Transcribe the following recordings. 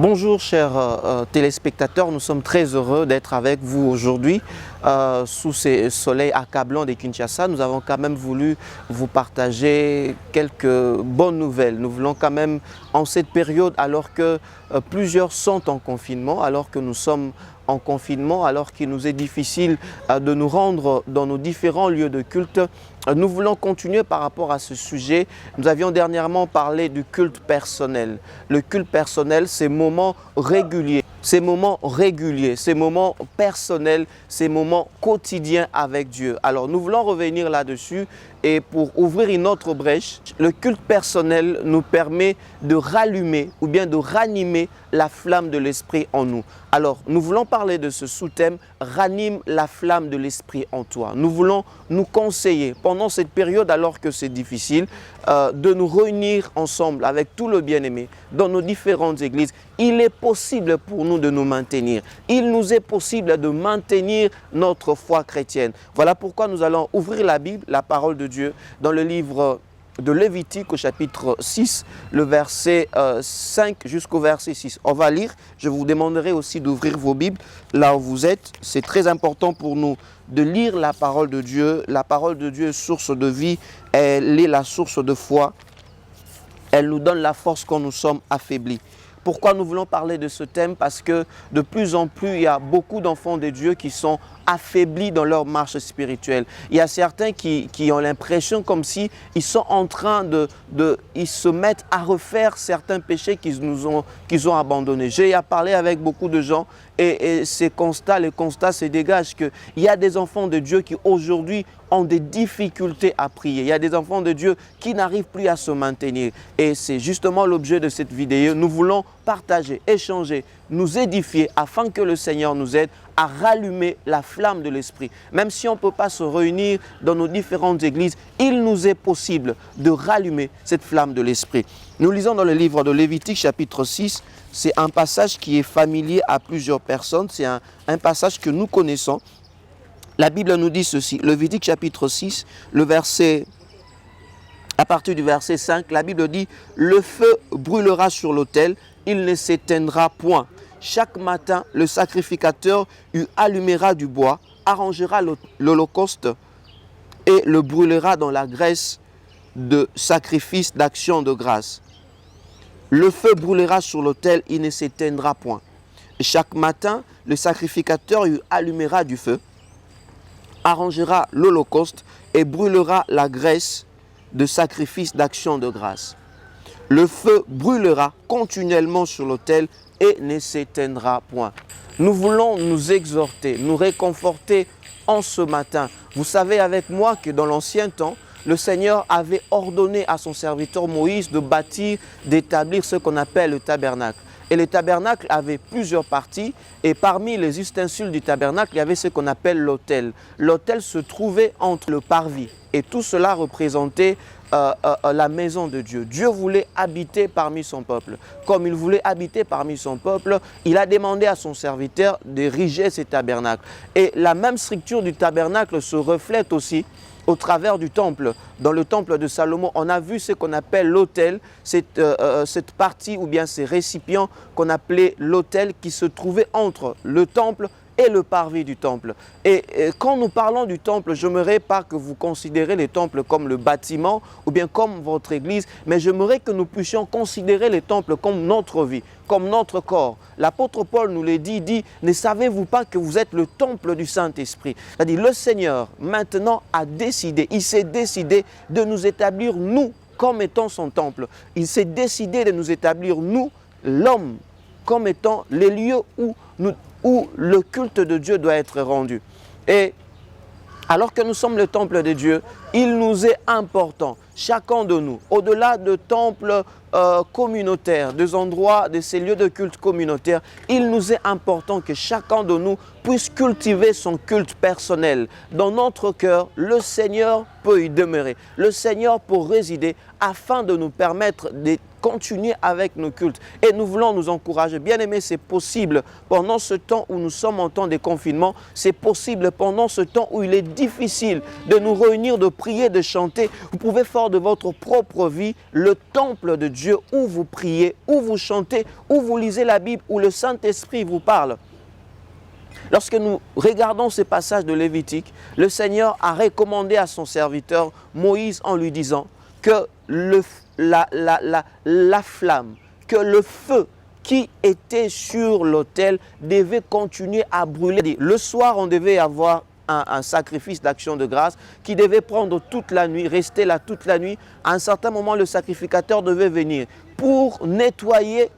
Bonjour chers téléspectateurs, nous sommes très heureux d'être avec vous aujourd'hui sous ces soleils accablants de Kinshasa. Nous avons quand même voulu vous partager quelques bonnes nouvelles. Nous voulons quand même en cette période alors que plusieurs sont en confinement, alors que nous sommes en confinement, alors qu'il nous est difficile de nous rendre dans nos différents lieux de culte, nous voulons continuer par rapport à ce sujet. Nous avions dernièrement parlé du culte personnel. Le culte personnel, c'est moments réguliers. Ces moments réguliers, ces moments personnels, ces moments quotidiens avec Dieu. Alors nous voulons revenir là-dessus et pour ouvrir une autre brèche, le culte personnel nous permet de rallumer ou bien de ranimer la flamme de l'esprit en nous. Alors nous voulons parler de ce sous-thème, ranime la flamme de l'esprit en toi. Nous voulons nous conseiller pendant cette période alors que c'est difficile de nous réunir ensemble avec tout le bien-aimé dans nos différentes églises. Il est possible pour nous de nous maintenir. Il nous est possible de maintenir notre foi chrétienne. Voilà pourquoi nous allons ouvrir la Bible, la parole de Dieu, dans le livre de Lévitique au chapitre 6, le verset 5 jusqu'au verset 6. On va lire. Je vous demanderai aussi d'ouvrir vos Bibles là où vous êtes. C'est très important pour nous de lire la parole de Dieu. La parole de Dieu est source de vie. Elle est la source de foi. Elle nous donne la force quand nous sommes affaiblis. Pourquoi nous voulons parler de ce thème? Parce que de plus en plus, il y a beaucoup d'enfants de Dieu qui sont affaiblis dans leur marche spirituelle. Il y a certains qui ont l'impression comme si ils sont en train ils se mettent à refaire certains péchés qu'ils ont abandonnés. J'ai parlé avec beaucoup de gens et les constats se dégagent qu'il y a des enfants de Dieu qui aujourd'hui ont des difficultés à prier. Il y a des enfants de Dieu qui n'arrivent plus à se maintenir. Et c'est justement l'objet de cette vidéo. Nous voulons partager, échanger, nous édifier afin que le Seigneur nous aide à rallumer la flamme de l'esprit. Même si on ne peut pas se réunir dans nos différentes églises, il nous est possible de rallumer cette flamme de l'esprit. Nous lisons dans le livre de Lévitique chapitre 6, c'est un passage qui est familier à plusieurs personnes, c'est un passage que nous connaissons. La Bible nous dit ceci, Lévitique chapitre 6, à partir du verset 5, la Bible dit « Le feu brûlera sur l'autel, il ne s'éteindra point. Chaque matin, le sacrificateur y allumera du bois, arrangera l'holocauste et le brûlera dans la graisse de sacrifice d'action de grâce. Le feu brûlera sur l'autel, il ne s'éteindra point. Chaque matin, le sacrificateur y allumera du feu, arrangera l'holocauste et brûlera la graisse de sacrifice d'action de grâce. Le feu brûlera continuellement sur l'autel et ne s'éteindra point. » Nous voulons nous exhorter, nous réconforter en ce matin. Vous savez avec moi que dans l'ancien temps, le Seigneur avait ordonné à son serviteur Moïse de bâtir, d'établir ce qu'on appelle le tabernacle. Et le tabernacle avait plusieurs parties et parmi les ustensiles du tabernacle, il y avait ce qu'on appelle l'autel. L'autel se trouvait entre le parvis et tout cela représentait la maison de Dieu. Dieu voulait habiter parmi son peuple. Comme il voulait habiter parmi son peuple, il a demandé à son serviteur d'ériger ce tabernacle. Et la même structure du tabernacle se reflète aussi au travers du temple. Dans le temple de Salomon, on a vu ce qu'on appelle l'autel, cette partie ou bien ces récipients qu'on appelait l'autel qui se trouvait entre le temple et le parvis du temple. Et quand nous parlons du temple, je n'aimerais pas que vous considérez le temple comme le bâtiment ou bien comme votre église, mais j'aimerais que nous puissions considérer le temple comme notre vie, comme notre corps. L'apôtre Paul nous l'a dit, ne savez-vous pas que vous êtes le temple du Saint-Esprit? C'est-à-dire le Seigneur maintenant a décidé, il s'est décidé de nous établir nous comme étant son temple. Il s'est décidé de nous établir nous, l'homme, comme étant les lieux où le culte de Dieu doit être rendu. Et alors que nous sommes le temple de Dieu, il nous est important, chacun de nous, au-delà de temples communautaires, des endroits, de ces lieux de culte communautaires, il nous est important que chacun de nous puisse cultiver son culte personnel. Dans notre cœur, le Seigneur peut y demeurer. Le Seigneur peut résider afin de nous permettre continuer avec nos cultes. Et nous voulons nous encourager. Bien-aimés, c'est possible pendant ce temps où nous sommes en temps de confinement. C'est possible pendant ce temps où il est difficile de nous réunir, de prier, de chanter. Vous pouvez faire de votre propre vie le temple de Dieu où vous priez, où vous chantez, où vous lisez la Bible, où le Saint-Esprit vous parle. Lorsque nous regardons ces passages de Lévitique, le Seigneur a recommandé à son serviteur Moïse en lui disant que la flamme, que le feu qui était sur l'autel devait continuer à brûler. Le soir, on devait avoir un sacrifice d'action de grâce qui devait prendre toute la nuit, rester là toute la nuit. À un certain moment, le sacrificateur devait venir pour nettoyer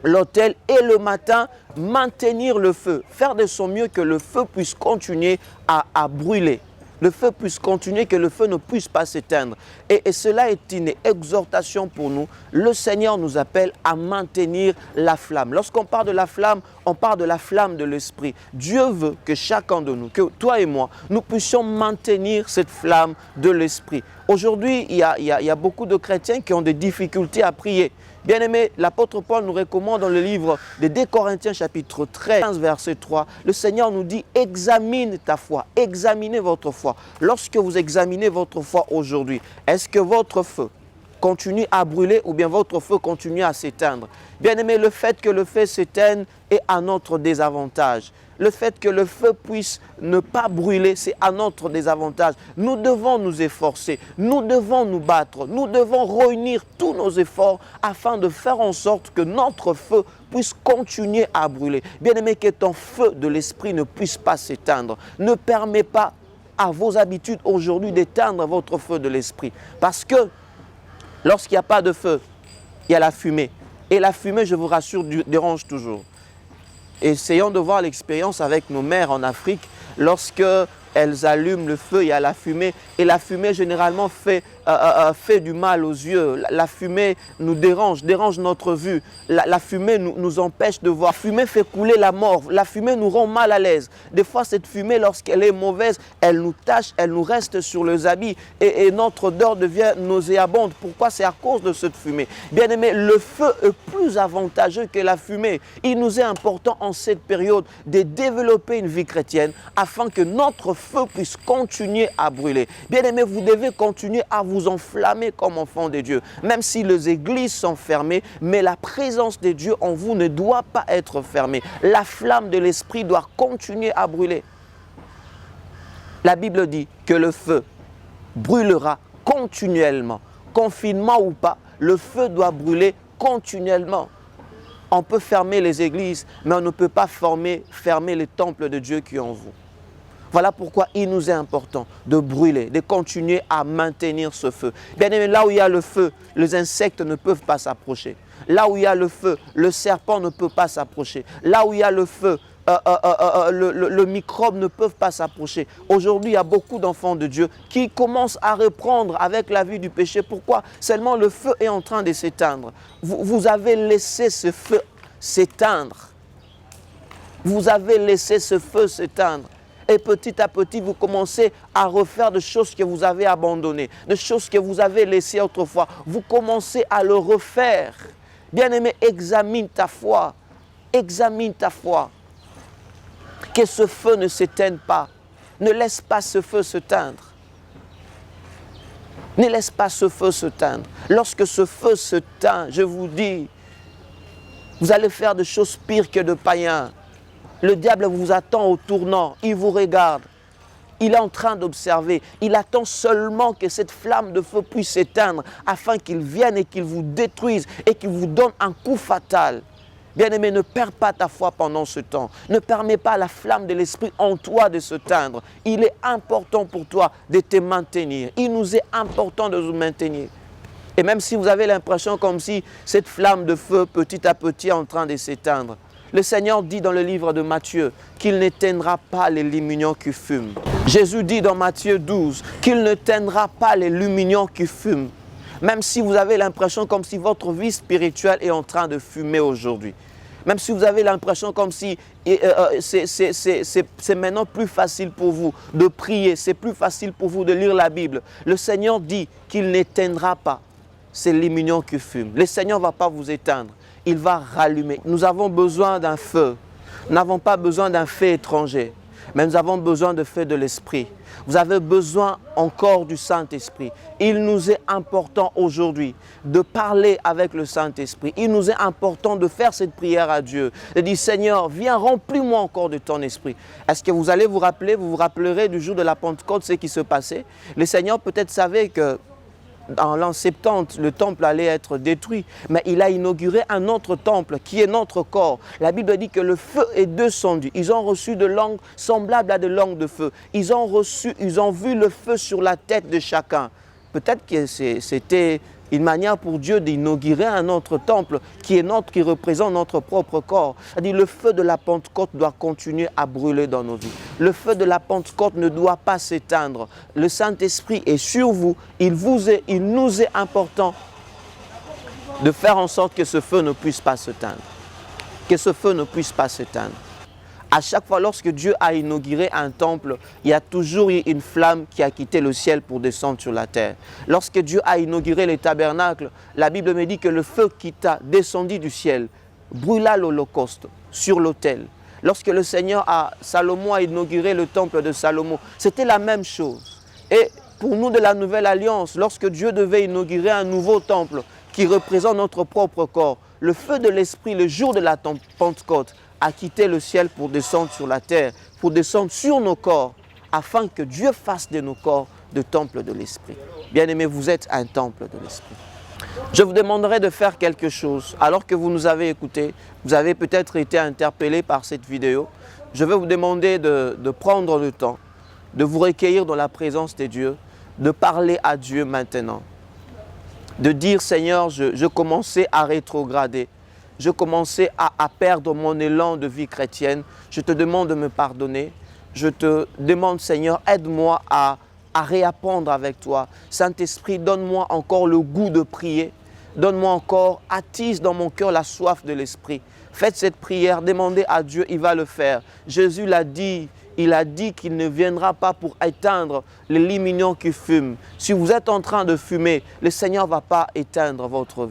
l'autel et le matin maintenir le feu, faire de son mieux que le feu puisse continuer à brûler. Le feu puisse continuer, que le feu ne puisse pas s'éteindre. Et cela est une exhortation pour nous. Le Seigneur nous appelle à maintenir la flamme. Lorsqu'on parle de la flamme, on parle de la flamme de l'Esprit. Dieu veut que chacun de nous, que toi et moi, nous puissions maintenir cette flamme de l'Esprit. Aujourd'hui, il y a beaucoup de chrétiens qui ont des difficultés à prier. Bien-aimés, l'apôtre Paul nous recommande dans le livre de 2 Corinthiens chapitre 13, verset 3, le Seigneur nous dit « Examine ta foi, examinez votre foi ». Lorsque vous examinez votre foi aujourd'hui, est-ce que votre feu continue à brûler ou bien votre feu continue à s'éteindre? Bien-aimés, le fait que le feu s'éteigne est à notre désavantage. Le fait que le feu puisse ne pas brûler, c'est à notre désavantage. Nous devons nous efforcer, nous devons nous battre, nous devons réunir tous nos efforts afin de faire en sorte que notre feu puisse continuer à brûler. Bien-aimé, que ton feu de l'esprit ne puisse pas s'éteindre. Ne permets pas à vos habitudes aujourd'hui d'éteindre votre feu de l'esprit. Parce que lorsqu'il n'y a pas de feu, il y a la fumée. Et la fumée, je vous rassure, dérange toujours. Essayons de voir l'expérience avec nos mères en Afrique. Lorsque elles allument le feu, il y a la fumée. Et la fumée, généralement, fait du mal aux yeux. La fumée nous dérange notre vue. La fumée nous empêche de voir. La fumée fait couler la mort. La fumée nous rend mal à l'aise. Des fois, cette fumée, lorsqu'elle est mauvaise, elle nous tache, elle nous reste sur les habits. Et notre odeur devient nauséabonde. Pourquoi? C'est à cause de cette fumée. Bien aimé, le feu est plus avantageux que la fumée. Il nous est important en cette période de développer une vie chrétienne afin que notre feu puisse continuer à brûler. Bien aimé, vous devez continuer à vous enflammer comme enfant de Dieu. Même si les églises sont fermées, mais la présence de Dieu en vous ne doit pas être fermée. La flamme de l'esprit doit continuer à brûler. La Bible dit que le feu brûlera continuellement. Confinement ou pas, le feu doit brûler continuellement. On peut fermer les églises, mais on ne peut pas fermer les temples de Dieu qui est en vous. Voilà pourquoi il nous est important de brûler, de continuer à maintenir ce feu. Bien aimé, là où il y a le feu, les insectes ne peuvent pas s'approcher. Là où il y a le feu, le serpent ne peut pas s'approcher. Là où il y a le feu, le microbe ne peut pas s'approcher. Aujourd'hui, il y a beaucoup d'enfants de Dieu qui commencent à reprendre avec la vie du péché. Pourquoi? Seulement le feu est en train de s'éteindre. Vous avez laissé ce feu s'éteindre. Vous avez laissé ce feu s'éteindre. Et petit à petit, vous commencez à refaire des choses que vous avez abandonnées, des choses que vous avez laissées autrefois. Vous commencez à le refaire. Bien-aimé, examine ta foi. Examine ta foi. Que ce feu ne s'éteigne pas. Ne laisse pas ce feu s'éteindre. Ne laisse pas ce feu s'éteindre. Lorsque ce feu s'éteint, je vous dis, vous allez faire des choses pires que de païens. Le diable vous attend au tournant, il vous regarde, il est en train d'observer, il attend seulement que cette flamme de feu puisse s'éteindre afin qu'il vienne et qu'il vous détruise et qu'il vous donne un coup fatal. Bien-aimé, ne perds pas ta foi pendant ce temps, ne permets pas à la flamme de l'esprit en toi de s'éteindre. Il est important pour toi de te maintenir, il nous est important de nous maintenir. Et même si vous avez l'impression comme si cette flamme de feu petit à petit est en train de s'éteindre, le Seigneur dit dans le livre de Matthieu qu'il n'éteindra pas les lumignons qui fument. Jésus dit dans Matthieu 12 qu'il n'éteindra pas les lumignons qui fument. Même si vous avez l'impression comme si votre vie spirituelle est en train de fumer aujourd'hui. Même si vous avez l'impression comme si c'est maintenant plus facile pour vous de prier, c'est plus facile pour vous de lire la Bible. Le Seigneur dit qu'il n'éteindra pas c'est l'immunion qui fume. Le Seigneur ne va pas vous éteindre, il va rallumer. Nous avons besoin d'un feu. Nous n'avons pas besoin d'un feu étranger, mais nous avons besoin de feu de l'Esprit. Vous avez besoin encore du Saint-Esprit. Il nous est important aujourd'hui de parler avec le Saint-Esprit. Il nous est important de faire cette prière à Dieu. De dire, Seigneur, viens, remplis-moi encore de ton esprit. Est-ce que vous allez vous rappeler, vous vous rappellerez du jour de la Pentecôte, ce qui se passait? Le Seigneur peut-être savait que en l'an 70, le temple allait être détruit, mais il a inauguré un autre temple qui est notre corps. La Bible dit que le feu est descendu. Ils ont reçu de langues semblables à des langues de feu. Ils ont vu le feu sur la tête de chacun. Peut-être que c'était une manière pour Dieu d'inaugurer un autre temple qui représente notre propre corps. C'est-à-dire le feu de la Pentecôte doit continuer à brûler dans nos vies. Le feu de la Pentecôte ne doit pas s'éteindre. Le Saint-Esprit est sur vous. Il nous est important de faire en sorte que ce feu ne puisse pas s'éteindre. Que ce feu ne puisse pas s'éteindre. À chaque fois, lorsque Dieu a inauguré un temple, il y a toujours eu une flamme qui a quitté le ciel pour descendre sur la terre. Lorsque Dieu a inauguré les tabernacles, la Bible me dit que le feu qui t'a descendu du ciel brûla l'holocauste sur l'autel. Lorsque Salomon a inauguré le temple de Salomon, c'était la même chose. Et pour nous de la Nouvelle Alliance, lorsque Dieu devait inaugurer un nouveau temple qui représente notre propre corps, le feu de l'Esprit, le jour de la Pentecôte, a quitté le ciel pour descendre sur la terre, pour descendre sur nos corps, afin que Dieu fasse de nos corps de temple de l'Esprit. Bien-aimés, vous êtes un temple de l'Esprit. Je vous demanderai de faire quelque chose. Alors que vous nous avez écoutés, vous avez peut-être été interpellés par cette vidéo. Je vais vous demander de prendre le temps, de vous recueillir dans la présence de Dieu, de parler à Dieu maintenant. De dire, Seigneur, je commençais à rétrograder. Je commençais à perdre mon élan de vie chrétienne. Je te demande de me pardonner. Je te demande, Seigneur, aide-moi à réapprendre avec toi. Saint-Esprit, donne-moi encore le goût de prier. Donne-moi encore, attise dans mon cœur la soif de l'Esprit. Faites cette prière, demandez à Dieu, il va le faire. Jésus l'a dit, il a dit qu'il ne viendra pas pour éteindre les lumignon qui fument. Si vous êtes en train de fumer, le Seigneur ne va pas éteindre votre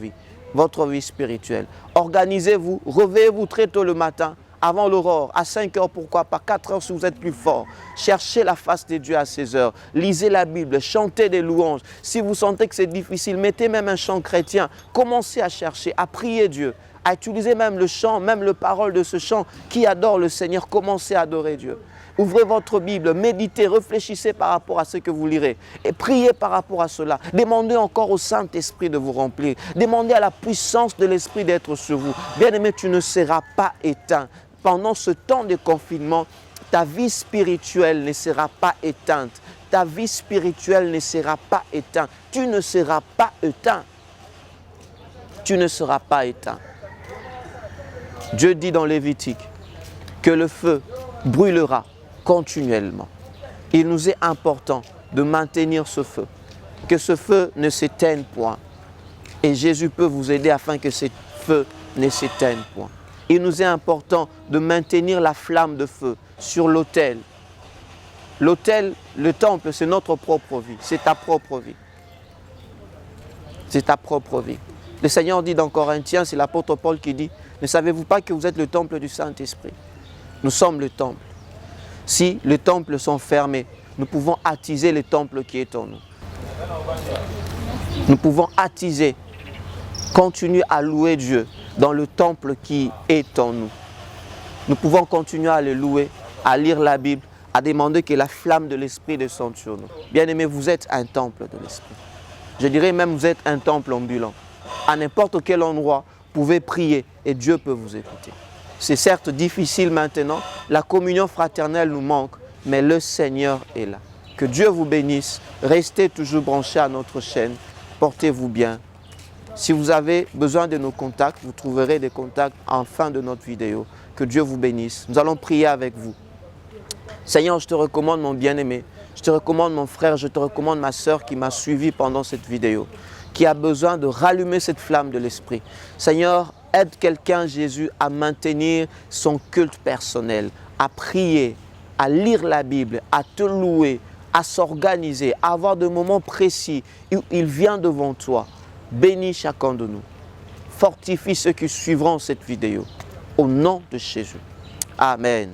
vie spirituelle. Organisez-vous, réveillez-vous très tôt le matin, avant l'aurore, à 5 heures, pourquoi pas, 4 heures si vous êtes plus fort. Cherchez la face de Dieu à 16 heures. Lisez la Bible, chantez des louanges. Si vous sentez que c'est difficile, mettez même un chant chrétien. Commencez à chercher, à prier Dieu, à utiliser même le chant, même le parole de ce chant qui adore le Seigneur. Commencez à adorer Dieu. Ouvrez votre Bible, méditez, réfléchissez par rapport à ce que vous lirez et priez par rapport à cela. Demandez encore au Saint-Esprit de vous remplir. Demandez à la puissance de l'Esprit d'être sur vous. Bien-aimé, tu ne seras pas éteint. Pendant ce temps de confinement, ta vie spirituelle ne sera pas éteinte. Ta vie spirituelle ne sera pas éteinte. Tu ne seras pas éteint. Tu ne seras pas éteint. Dieu dit dans Lévitique que le feu brûlera continuellement. Il nous est important de maintenir ce feu, que ce feu ne s'éteigne point. Et Jésus peut vous aider afin que ce feu ne s'éteigne point. Il nous est important de maintenir la flamme de feu sur l'autel. L'autel, le temple, c'est notre propre vie, c'est ta propre vie. C'est ta propre vie. Le Seigneur dit dans Corinthiens, c'est l'apôtre Paul qui dit, ne savez-vous pas que vous êtes le temple du Saint-Esprit? Nous sommes le temple. Si les temples sont fermés, nous pouvons attiser le temple qui est en nous. Nous pouvons attiser, continuer à louer Dieu dans le temple qui est en nous. Nous pouvons continuer à le louer, à lire la Bible, à demander que la flamme de l'Esprit descende sur nous. Bien-aimés, vous êtes un temple de l'Esprit. Je dirais même vous êtes un temple ambulant. À n'importe quel endroit, vous pouvez prier et Dieu peut vous écouter. C'est certes difficile maintenant, la communion fraternelle nous manque, mais le Seigneur est là. Que Dieu vous bénisse, restez toujours branchés à notre chaîne, portez-vous bien. Si vous avez besoin de nos contacts, vous trouverez des contacts en fin de notre vidéo. Que Dieu vous bénisse. Nous allons prier avec vous. Seigneur, je te recommande mon bien-aimé, je te recommande mon frère, je te recommande ma sœur qui m'a suivi pendant cette vidéo, qui a besoin de rallumer cette flamme de l'Esprit. Seigneur, aide quelqu'un, Jésus, à maintenir son culte personnel, à prier, à lire la Bible, à te louer, à s'organiser, à avoir des moments précis où il vient devant toi bénis chacun de nous. Fortifie ceux qui suivront cette vidéo. Au nom de Jésus. Amen.